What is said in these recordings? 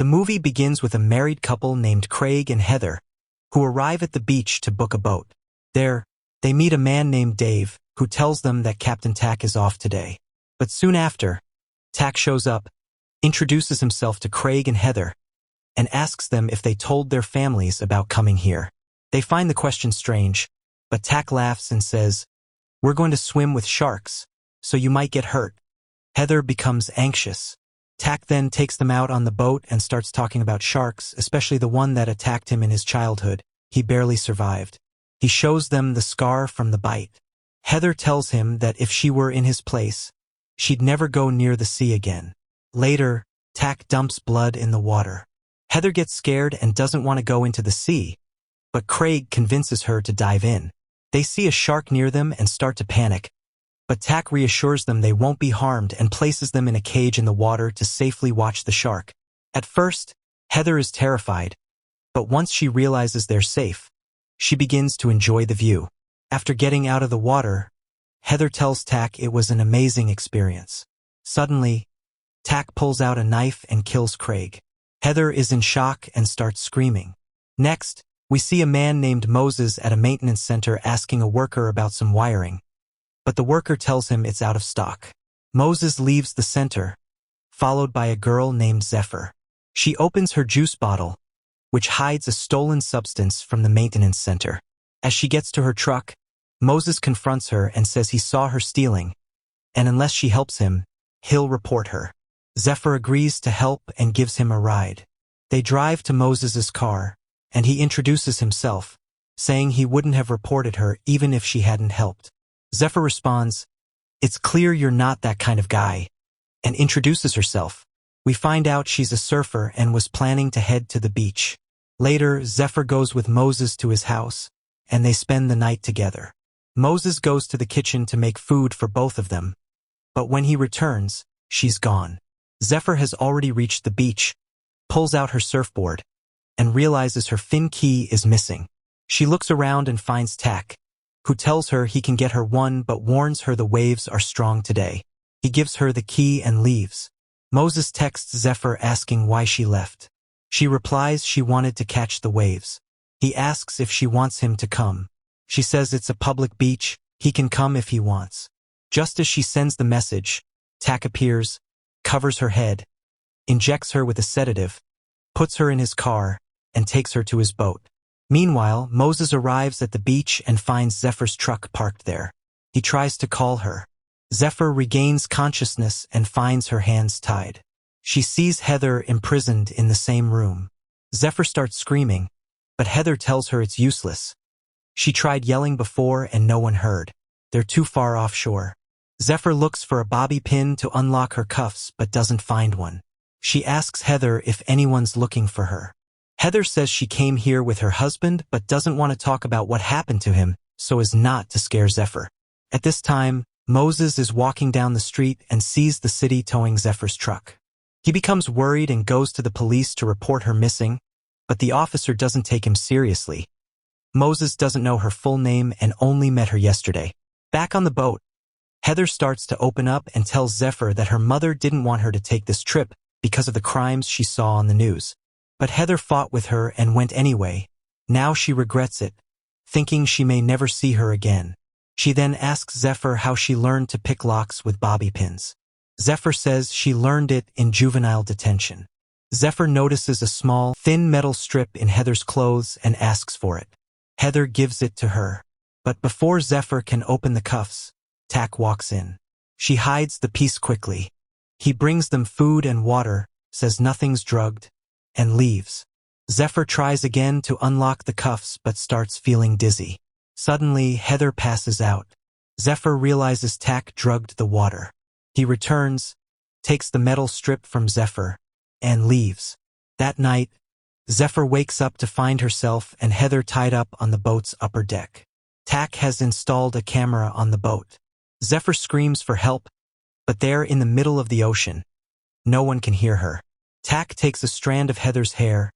The movie begins with a married couple named Craig and Heather, who arrive at the beach to book a boat. There, they meet a man named Dave, who tells them that Captain Tack is off today. But soon after, Tack shows up, introduces himself to Craig and Heather, and asks them if they told their families about coming here. They find the question strange, but Tack laughs and says, "We're going to swim with sharks, so you might get hurt." Heather becomes anxious. Tack then takes them out on the boat and starts talking about sharks, especially the one that attacked him in his childhood. He barely survived. He shows them the scar from the bite. Heather tells him that if she were in his place, she'd never go near the sea again. Later, Tack dumps blood in the water. Heather gets scared and doesn't want to go into the sea, but Craig convinces her to dive in. They see a shark near them and start to panic, but Tack reassures them they won't be harmed and places them in a cage in the water to safely watch the shark. At first, Heather is terrified, but once she realizes they're safe, she begins to enjoy the view. After getting out of the water, Heather tells Tack it was an amazing experience. Suddenly, Tack pulls out a knife and kills Craig. Heather is in shock and starts screaming. Next, we see a man named Moses at a maintenance center asking a worker about some wiring, but the worker tells him it's out of stock. Moses leaves the center, followed by a girl named Zephyr. She opens her juice bottle, which hides a stolen substance from the maintenance center. As she gets to her truck, Moses confronts her and says he saw her stealing, and unless she helps him, he'll report her. Zephyr agrees to help and gives him a ride. They drive to Moses's car, and he introduces himself, saying he wouldn't have reported her even if she hadn't helped. Zephyr responds, "It's clear you're not that kind of guy," and introduces herself. We find out she's a surfer and was planning to head to the beach. Later, Zephyr goes with Moses to his house, and they spend the night together. Moses goes to the kitchen to make food for both of them, but when he returns, she's gone. Zephyr has already reached the beach, pulls out her surfboard, and realizes her fin key is missing. She looks around and finds Tack, who tells her he can get her one but warns her the waves are strong today. He gives her the key and leaves. Moses texts Zephyr asking why she left. She replies she wanted to catch the waves. He asks if she wants him to come. She says it's a public beach, he can come if he wants. Just as she sends the message, Tack appears, covers her head, injects her with a sedative, puts her in his car, and takes her to his boat. Meanwhile, Moses arrives at the beach and finds Zephyr's truck parked there. He tries to call her. Zephyr regains consciousness and finds her hands tied. She sees Heather imprisoned in the same room. Zephyr starts screaming, but Heather tells her it's useless. She tried yelling before and no one heard. They're too far offshore. Zephyr looks for a bobby pin to unlock her cuffs but doesn't find one. She asks Heather if anyone's looking for her. Heather says she came here with her husband but doesn't want to talk about what happened to him so as not to scare Zephyr. At this time, Moses is walking down the street and sees the city towing Zephyr's truck. He becomes worried and goes to the police to report her missing, but the officer doesn't take him seriously. Moses doesn't know her full name and only met her yesterday. Back on the boat, Heather starts to open up and tells Zephyr that her mother didn't want her to take this trip because of the crimes she saw on the news. But Heather fought with her and went anyway. Now she regrets it, thinking she may never see her again. She then asks Zephyr how she learned to pick locks with bobby pins. Zephyr says she learned it in juvenile detention. Zephyr notices a small, thin metal strip in Heather's clothes and asks for it. Heather gives it to her. But before Zephyr can open the cuffs, Tack walks in. She hides the piece quickly. He brings them food and water, says nothing's drugged, and leaves. Zephyr tries again to unlock the cuffs but starts feeling dizzy. Suddenly, Heather passes out. Zephyr realizes Tack drugged the water. He returns, takes the metal strip from Zephyr, and leaves. That night, Zephyr wakes up to find herself and Heather tied up on the boat's upper deck. Tack has installed a camera on the boat. Zephyr screams for help, but they're in the middle of the ocean. No one can hear her. Tack takes a strand of Heather's hair,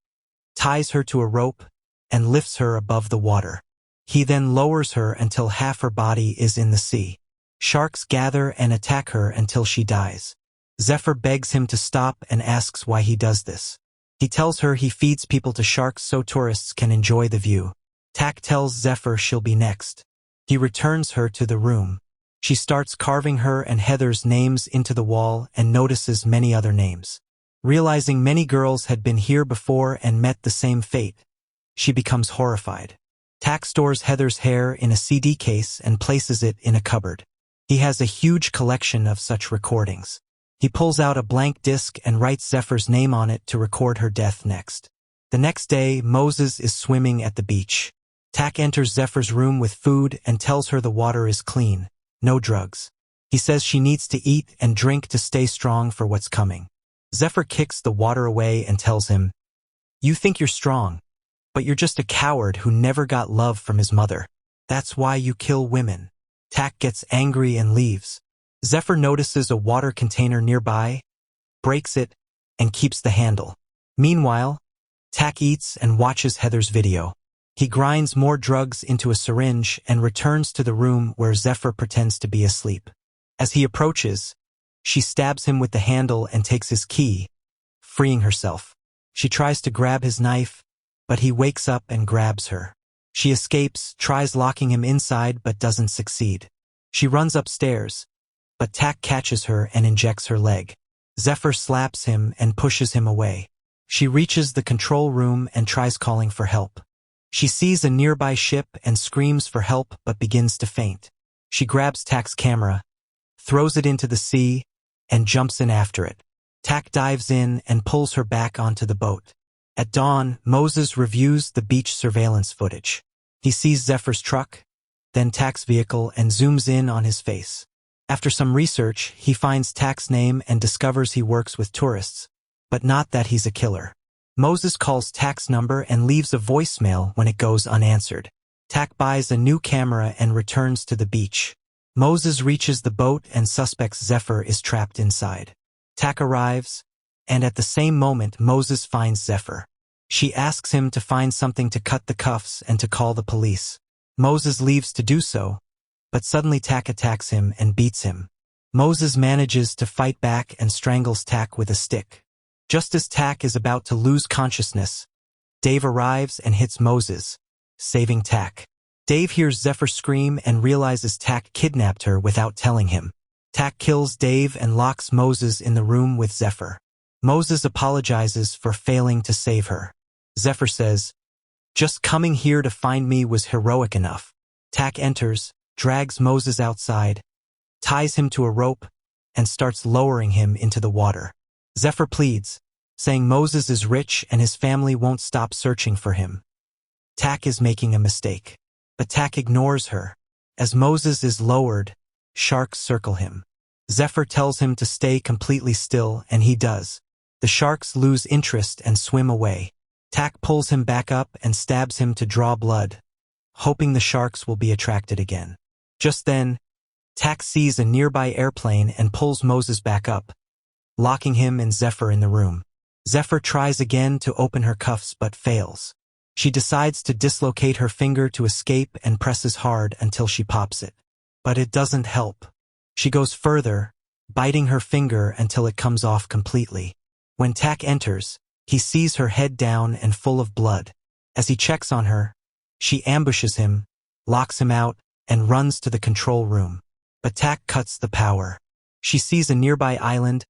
ties her to a rope, and lifts her above the water. He then lowers her until half her body is in the sea. Sharks gather and attack her until she dies. Zephyr begs him to stop and asks why he does this. He tells her he feeds people to sharks so tourists can enjoy the view. Tak tells Zephyr she'll be next. He returns her to the room. She starts carving her and Heather's names into the wall and notices many other names. Realizing many girls had been here before and met the same fate, she becomes horrified. Tak stores Heather's hair in a CD case and places it in a cupboard. He has a huge collection of such recordings. He pulls out a blank disc and writes Zephyr's name on it to record her death next. The next day, Moses is swimming at the beach. Tak enters Zephyr's room with food and tells her the water is clean, no drugs. He says she needs to eat and drink to stay strong for what's coming. Zephyr kicks the water away and tells him, "You think you're strong, but you're just a coward who never got love from his mother. That's why you kill women." Tak gets angry and leaves. Zephyr notices a water container nearby, breaks it, and keeps the handle. Meanwhile, Tak eats and watches Heather's video. He grinds more drugs into a syringe and returns to the room where Zephyr pretends to be asleep. As he approaches, she stabs him with the handle and takes his key, freeing herself. She tries to grab his knife, but he wakes up and grabs her. She escapes, tries locking him inside but doesn't succeed. She runs upstairs, but Tak catches her and injects her leg. Zephyr slaps him and pushes him away. She reaches the control room and tries calling for help. She sees a nearby ship and screams for help but begins to faint. She grabs Tak's camera, throws it into the sea, and jumps in after it. Tak dives in and pulls her back onto the boat. At dawn, Moses reviews the beach surveillance footage. He sees Zephyr's truck, then Tak's vehicle, and zooms in on his face. After some research, he finds Tak's name and discovers he works with tourists, but not that he's a killer. Moses calls Tak's number and leaves a voicemail when it goes unanswered. Tak buys a new camera and returns to the beach. Moses reaches the boat and suspects Zephyr is trapped inside. Tak arrives, and at the same moment Moses finds Zephyr. She asks him to find something to cut the cuffs and to call the police. Moses leaves to do so, but suddenly Tak attacks him and beats him. Moses manages to fight back and strangles Tak with a stick. Just as Tak is about to lose consciousness, Dave arrives and hits Moses, saving Tak. Dave hears Zephyr scream and realizes Tak kidnapped her without telling him. Tak kills Dave and locks Moses in the room with Zephyr. Moses apologizes for failing to save her. Zephyr says, "Just coming here to find me was heroic enough." Tak enters, drags Moses outside, ties him to a rope, and starts lowering him into the water. Zephyr pleads, saying Moses is rich and his family won't stop searching for him. Tak is making a mistake, but Tak ignores her. As Moses is lowered, sharks circle him. Zephyr tells him to stay completely still, and he does. The sharks lose interest and swim away. Tak pulls him back up and stabs him to draw blood, hoping the sharks will be attracted again. Just then, Tak sees a nearby airplane and pulls Moses back up, locking him and Zephyr in the room. Zephyr tries again to open her cuffs but fails. She decides to dislocate her finger to escape and presses hard until she pops it. But it doesn't help. She goes further, biting her finger until it comes off completely. When Tak enters, he sees her head down and full of blood. As he checks on her, she ambushes him, locks him out, and runs to the control room. But Tak cuts the power. She sees a nearby island,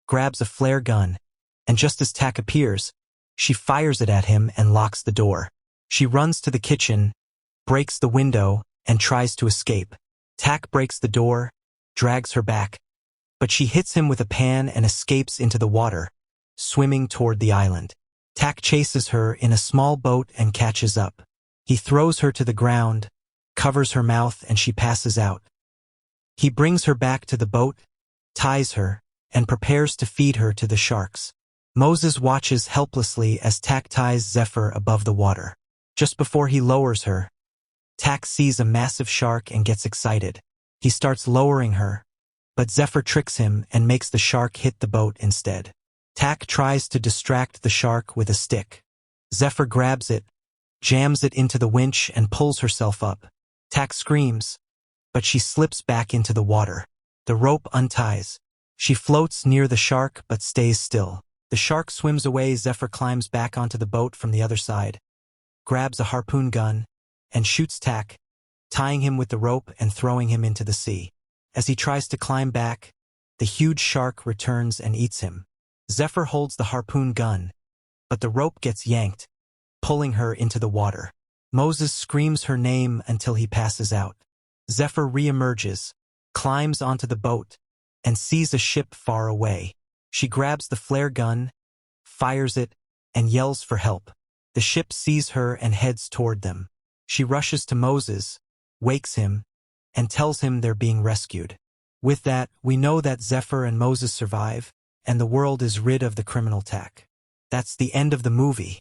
grabs a flare gun, and just as Tak appears, she fires it at him and locks the door. She runs to the kitchen, breaks the window, and tries to escape. Tak breaks the door, drags her back, but she hits him with a pan and escapes into the water, swimming toward the island. Tak chases her in a small boat and catches up. He throws her to the ground, covers her mouth, and she passes out. He brings her back to the boat, ties her, and prepares to feed her to the sharks. Moses watches helplessly as Tak ties Zephyr above the water. Just before he lowers her, Tak sees a massive shark and gets excited. He starts lowering her, but Zephyr tricks him and makes the shark hit the boat instead. Tak tries to distract the shark with a stick. Zephyr grabs it, jams it into the winch, and pulls herself up. Tak screams, but she slips back into the water. The rope unties. She floats near the shark but stays still. The shark swims away. Zephyr climbs back onto the boat from the other side, grabs a harpoon gun, and shoots Tack, tying him with the rope and throwing him into the sea. As he tries to climb back, the huge shark returns and eats him. Zephyr holds the harpoon gun, but the rope gets yanked, pulling her into the water. Moses screams her name until he passes out. Zephyr re-emerges, climbs onto the boat, and sees a ship far away. She grabs the flare gun, fires it, and yells for help. The ship sees her and heads toward them. She rushes to Moses, wakes him, and tells him they're being rescued. With that, we know that Zephyr and Moses survive, and the world is rid of the criminal Tack. That's the end of the movie.